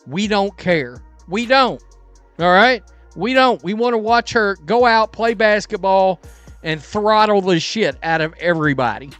We don't care. We don't. All right? We don't. We want to watch her go out, play basketball, and throttle the shit out of everybody.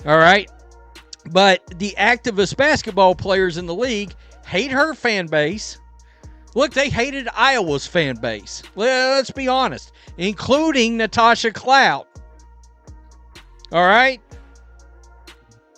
All right? But the activist basketball players in the league hate her fan base. Look, they hated Iowa's fan base. Let's be honest. Including Natasha Cloud. All right?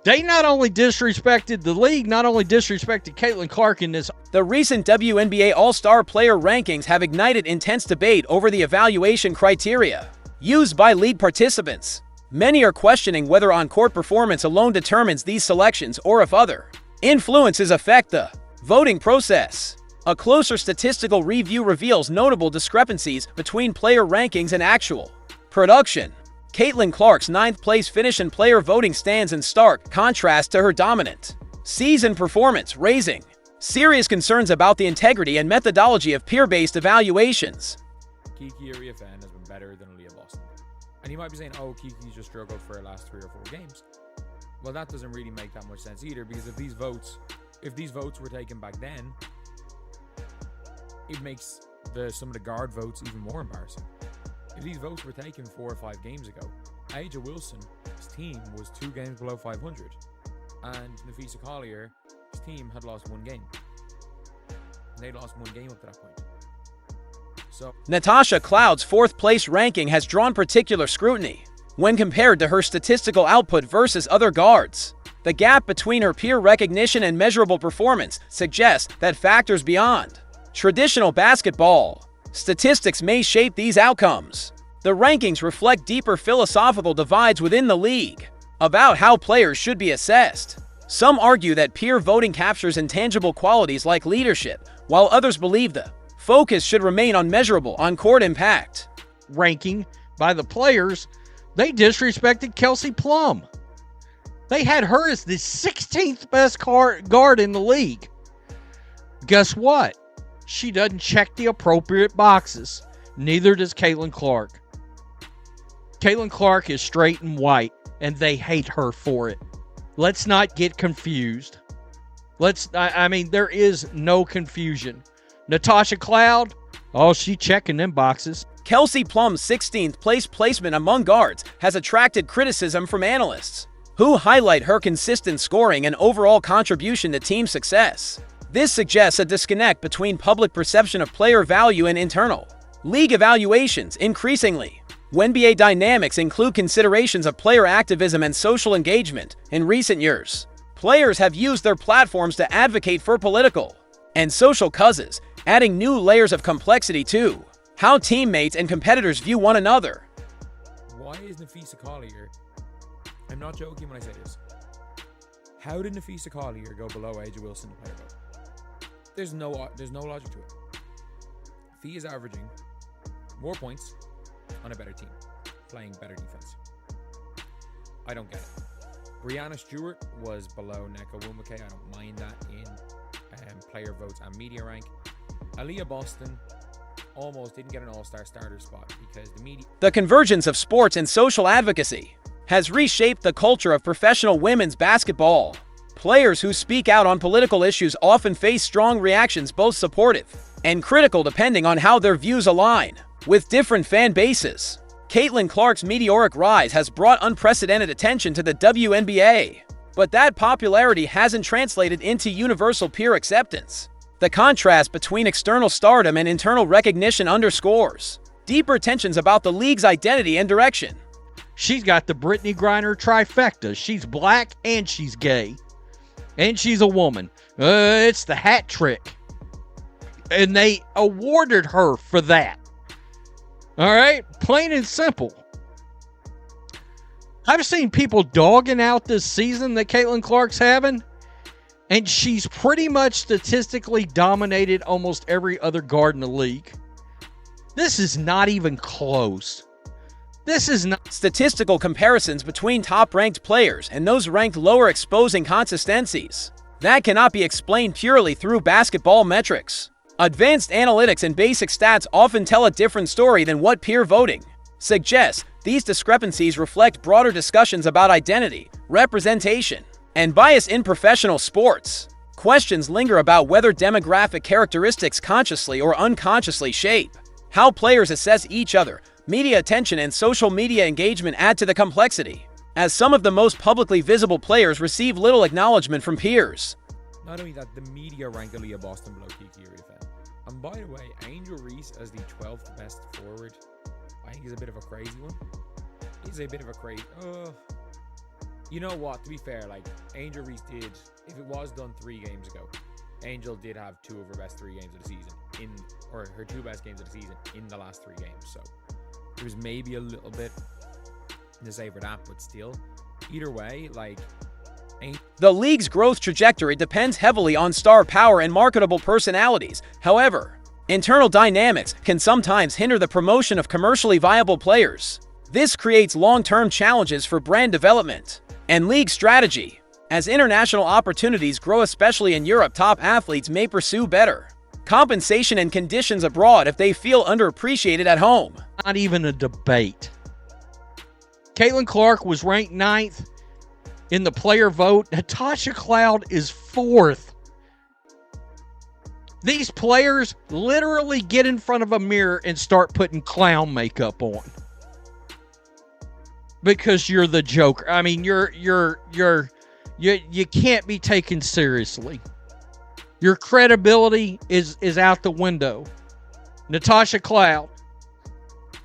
They not only disrespected the league, not only disrespected Caitlin Clark in this. The recent WNBA All-Star Player rankings have ignited intense debate over the evaluation criteria used by league participants. Many are questioning whether on-court performance alone determines these selections or if other influences affect the voting process. A closer statistical review reveals notable discrepancies between player rankings and actual production. Caitlin Clark's 9th-place finish in player voting stands in stark contrast to her dominant season performance, raising serious concerns about the integrity and methodology of peer-based evaluations. Kiki Ariafen has been better than Aaliyah Boston. And you might be saying, oh, Kiki's just struggled for her last 3 or 4 games. Well, that doesn't really make that much sense either, because if these votes were taken back then, it makes some of the guard votes even more embarrassing. If these votes were taken 4 or 5 games ago, A'ja Wilson's team was 2 games below 500, and Nafisa Collier's team had lost 1 game. And they lost 1 game up to that point. So Natasha Cloud's 4th-place ranking has drawn particular scrutiny when compared to her statistical output versus other guards. The gap between her peer recognition and measurable performance suggests that factors beyond traditional basketball statistics may shape these outcomes. The rankings reflect deeper philosophical divides within the league about how players should be assessed. Some argue that peer voting captures intangible qualities like leadership, while others believe the focus should remain on measurable on-court impact. Ranking by the players, they disrespected Kelsey Plum. They had her as the 16th best guard in the league. Guess what? She doesn't check the appropriate boxes. Neither does Caitlin Clark. Caitlin Clark is straight and white, and they hate her for it. Let's not get confused. There is no confusion. Natasha Cloud, oh, she checking them boxes. Kelsey Plum's 16th place placement among guards has attracted criticism from analysts, who highlight her consistent scoring and overall contribution to team success. This suggests a disconnect between public perception of player value and internal league evaluations. Increasingly, WNBA dynamics include considerations of player activism and social engagement. In recent years, players have used their platforms to advocate for political and social causes, adding new layers of complexity to how teammates and competitors view one another. Why is Nafisa Collier, I'm not joking when I say this, how did Nafisa Collier go below A'ja Wilson in player vote? There's no logic to it. Fee is averaging more points on a better team, playing better defense. I don't get it. Brianna Stewart was below Nneka Nwumeke. I don't mind that in player votes and media rank. Aaliyah Boston almost didn't get an all-star starter spot because the media... The convergence of sports and social advocacy has reshaped the culture of professional women's basketball. Players who speak out on political issues often face strong reactions, both supportive and critical, depending on how their views align with different fan bases. Caitlin Clark's meteoric rise has brought unprecedented attention to the WNBA, but that popularity hasn't translated into universal peer acceptance. The contrast between external stardom and internal recognition underscores deeper tensions about the league's identity and direction. She's got the Brittany Griner trifecta. She's black and she's gay. And she's a woman. It's the hat trick. And they awarded her for that. All right? Plain and simple. I've seen people dogging out this season that Caitlin Clark's having. And she's pretty much statistically dominated almost every other guard in the league. This is not even close. This is not... Statistical comparisons between top-ranked players and those ranked lower exposing consistencies that cannot be explained purely through basketball metrics. Advanced analytics and basic stats often tell a different story than what peer voting suggests. These discrepancies reflect broader discussions about identity, representation, and bias in professional sports. Questions linger about whether demographic characteristics consciously or unconsciously shape how players assess each other. Media attention and social media engagement add to the complexity, as some of the most publicly visible players receive little acknowledgement from peers. Not only that, the media rank Aaliyah Boston below Kiki Uriafen. And by the way, Angel Reese as the 12th best forward, I think is a bit of a crazy one. He's a bit of a crazy... You know what, to be fair, like, Angel Reese did, if it was done 3 games ago, Angel did have 2 of her best 3 games of the season, or her 2 best games of the season in the last 3 games, so there was maybe a little bit to say for that, but still, either way, like... The league's growth trajectory depends heavily on star power and marketable personalities. However, internal dynamics can sometimes hinder the promotion of commercially viable players. This creates long-term challenges for brand development and league strategy. As international opportunities grow, especially in Europe, top athletes may pursue better compensation and conditions abroad if they feel underappreciated at home. Not even a debate. Caitlin Clark was ranked 9th in the player vote. Natasha Cloud is 4th. These players literally get in front of a mirror and start putting clown makeup on. Because you're the Joker. I mean, you can't be taken seriously. Your credibility is out the window. Natasha Cloud.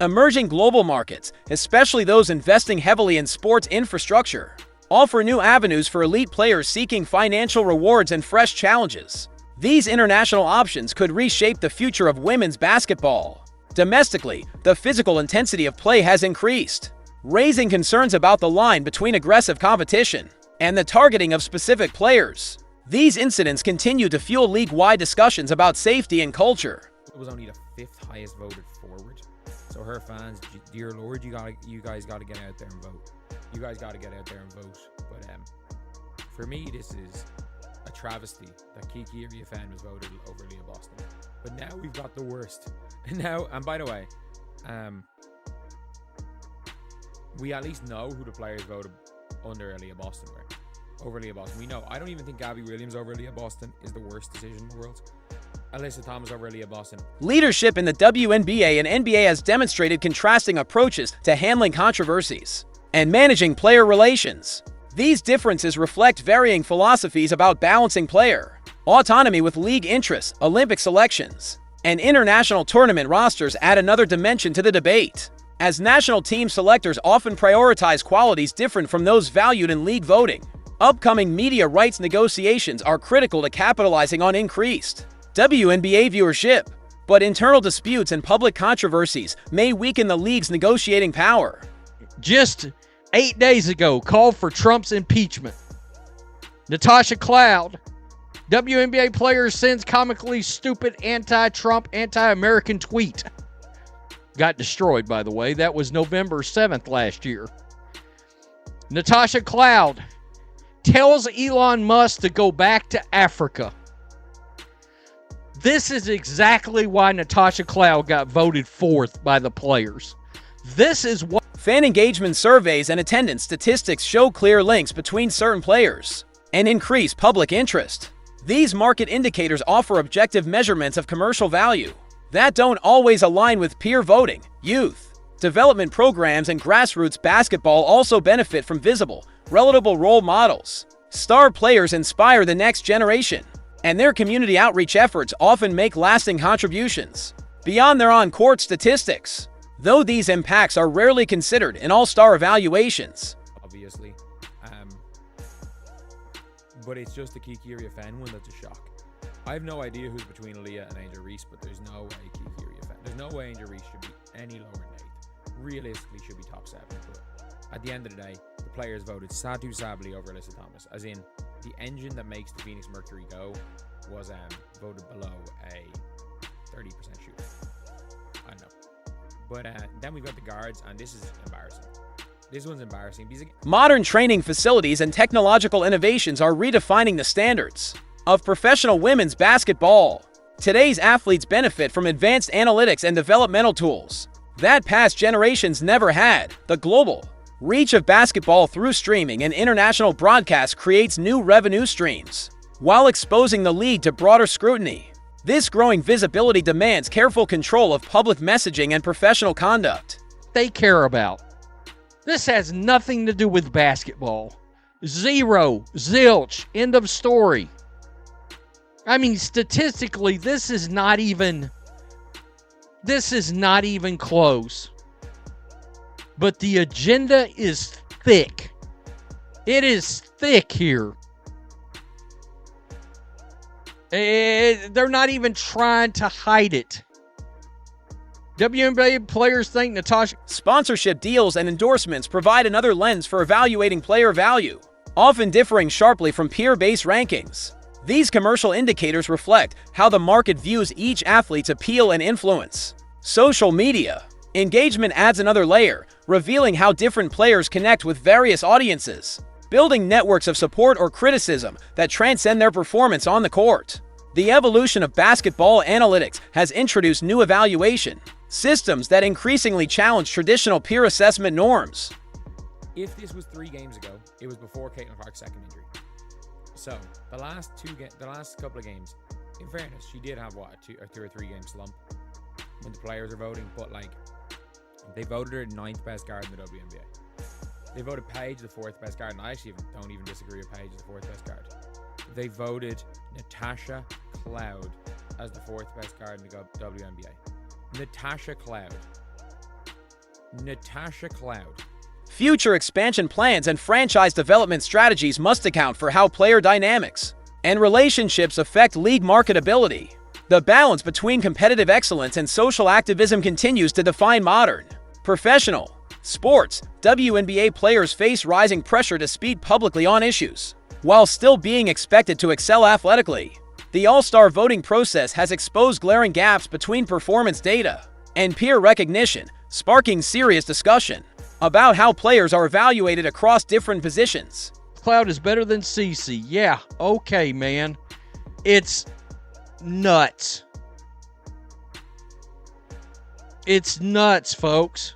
Emerging global markets, especially those investing heavily in sports infrastructure, offer new avenues for elite players seeking financial rewards and fresh challenges. These international options could reshape the future of women's basketball. Domestically, the physical intensity of play has increased, raising concerns about the line between aggressive competition and the targeting of specific players. These incidents continue to fuel league-wide discussions about safety and culture. It was only the 5th highest voted forward. So her fans, dear Lord, you guys gotta get out there and vote. You guys gotta get out there and vote. But for me, this is a travesty that Kiki Uriafen was voted over Aaliyah Boston. But now we've got the worst. And by the way, we at least know who the players voted under Aaliyah Boston were. Over Aaliyah Boston. We know. I don't even think Gabby Williams over Aaliyah Boston is the worst decision in the world. Alyssa Thomas over Aaliyah Boston. Leadership in the WNBA and NBA has demonstrated contrasting approaches to handling controversies and managing player relations. These differences reflect varying philosophies about balancing player autonomy with league interests. Olympic selections and international tournament rosters add another dimension to the debate, as national team selectors often prioritize qualities different from those valued in league voting. Upcoming media rights negotiations are critical to capitalizing on increased WNBA viewership, but internal disputes and public controversies may weaken the league's negotiating power. Just 8 days ago, called for Trump's impeachment. Natasha Cloud, WNBA player, sends comically stupid anti-Trump, anti-American tweet. Got destroyed, by the way. That was November 7th last year. Natasha Cloud tells Elon Musk to go back to Africa. This is exactly why Natasha Cloud got voted 4th by the players. This is what... Fan engagement surveys and attendance statistics show clear links between certain players and increase public interest. These market indicators offer objective measurements of commercial value that don't always align with peer voting. Youth development programs and grassroots basketball also benefit from visible, relatable role models. Star players inspire the next generation, and their community outreach efforts often make lasting contributions beyond their on-court statistics, though these impacts are rarely considered in all-star evaluations. Obviously. But it's just the Kiki Uriafen one that's a shock. I have no idea who's between Aaliyah and Angel Reese, but there's no way Kiki Uriafen. There's no way Angel Reese should be any lower than 8th. Realistically, should be top 7. But at the end of the day, the players voted Satu Sabally over Alyssa Thomas. As in, the engine that makes the Phoenix Mercury go was voted below a 30% shooter. I don't know. But then we've got the guards, and this is embarrassing. This one's embarrassing because modern training facilities and technological innovations are redefining the standards of professional women's basketball. Today's athletes benefit from advanced analytics and developmental tools that past generations never had. The global reach of basketball through streaming and international broadcast creates new revenue streams while exposing the league to broader scrutiny. This growing visibility demands careful control of public messaging and professional conduct. They care about. This has nothing to do with basketball. Zero. Zilch. End of story. I mean, statistically, this is not even close. But the agenda is thick. It is thick here. They're not even trying to hide it. WNBA players think Natasha... Sponsorship deals and endorsements provide another lens for evaluating player value, often differing sharply from peer-based rankings. These commercial indicators reflect how the market views each athlete's appeal and influence. Social media engagement adds another layer, revealing how different players connect with various audiences, building networks of support or criticism that transcend their performance on the court. The evolution of basketball analytics has introduced new evaluation systems that increasingly challenge traditional peer assessment norms. If this was 3 games ago, it was before Caitlin Clark's second injury. So the last couple of games, in fairness, she did have a 2 or 3 game slump when the players are voting, but like they voted her 9th best guard in the WNBA. They voted Paige the 4th best guard, and I actually don't even disagree with Paige as the 4th best guard. They voted Natasha Cloud as the 4th best guard in the WNBA. Natasha Cloud. Future expansion plans and franchise development strategies must account for how player dynamics and relationships affect league marketability. The balance between competitive excellence and social activism continues to define modern, professional sports. WNBA players face rising pressure to speak publicly on issues, while still being expected to excel athletically. The All-Star voting process has exposed glaring gaps between performance data and peer recognition, sparking serious discussion about how players are evaluated across different positions. Cloud is better than CeCe. Yeah, okay, man. It's nuts. It's nuts, folks.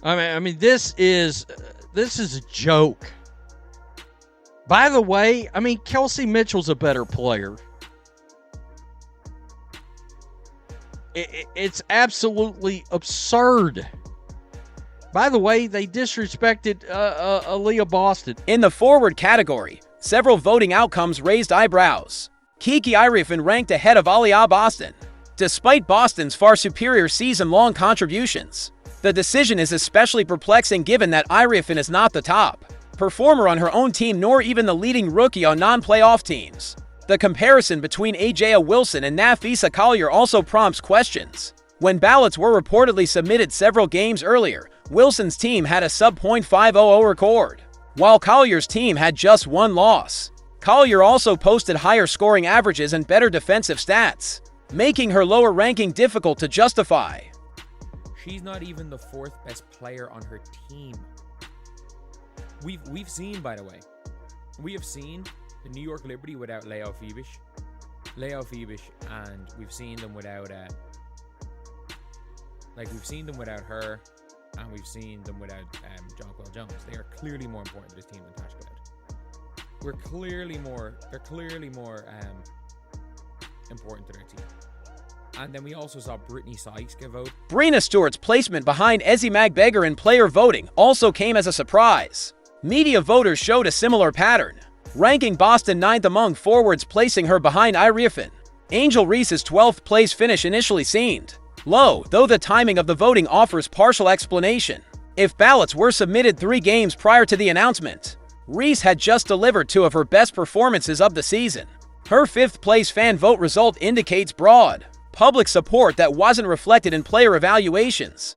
I mean, this is a joke. By the way, I mean, Kelsey Mitchell's a better player. It's absolutely absurd. By the way, they disrespected Aaliyah Boston. In the forward category, several voting outcomes raised eyebrows. Kiki Iriefin ranked ahead of Aaliyah Boston, despite Boston's far superior season-long contributions. The decision is especially perplexing given that Iriefin is not the top performer on her own team nor even the leading rookie on non-playoff teams. The comparison between A'ja Wilson and Napheesa Collier also prompts questions. When ballots were reportedly submitted several games earlier, Wilson's team had a sub.500 record, while Collier's team had just 1 loss. Collier also posted higher scoring averages and better defensive stats, making her lower ranking difficult to justify. She's not even the 4th best player on her team. We've seen, by the way, we have seen the New York Liberty without Leo Phoebish, and we've seen them without we've seen them without her, and we've seen them without Jonquel Jones. They are clearly more important to this team than Natasha Cloud. They're clearly more important to their team. And then we also saw Brittany Sykes get voted. Breena Stewart's placement behind Ezi Magbegor in player voting also came as a surprise. Media voters showed a similar pattern, ranking Boston 9th among forwards, placing her behind Iriefin. Angel Reese's 12th place finish initially seemed low, though the timing of the voting offers partial explanation. If ballots were submitted 3 games prior to the announcement, Reese had just delivered 2 of her best performances of the season. Her 5th place fan vote result indicates broad public support that wasn't reflected in player evaluations.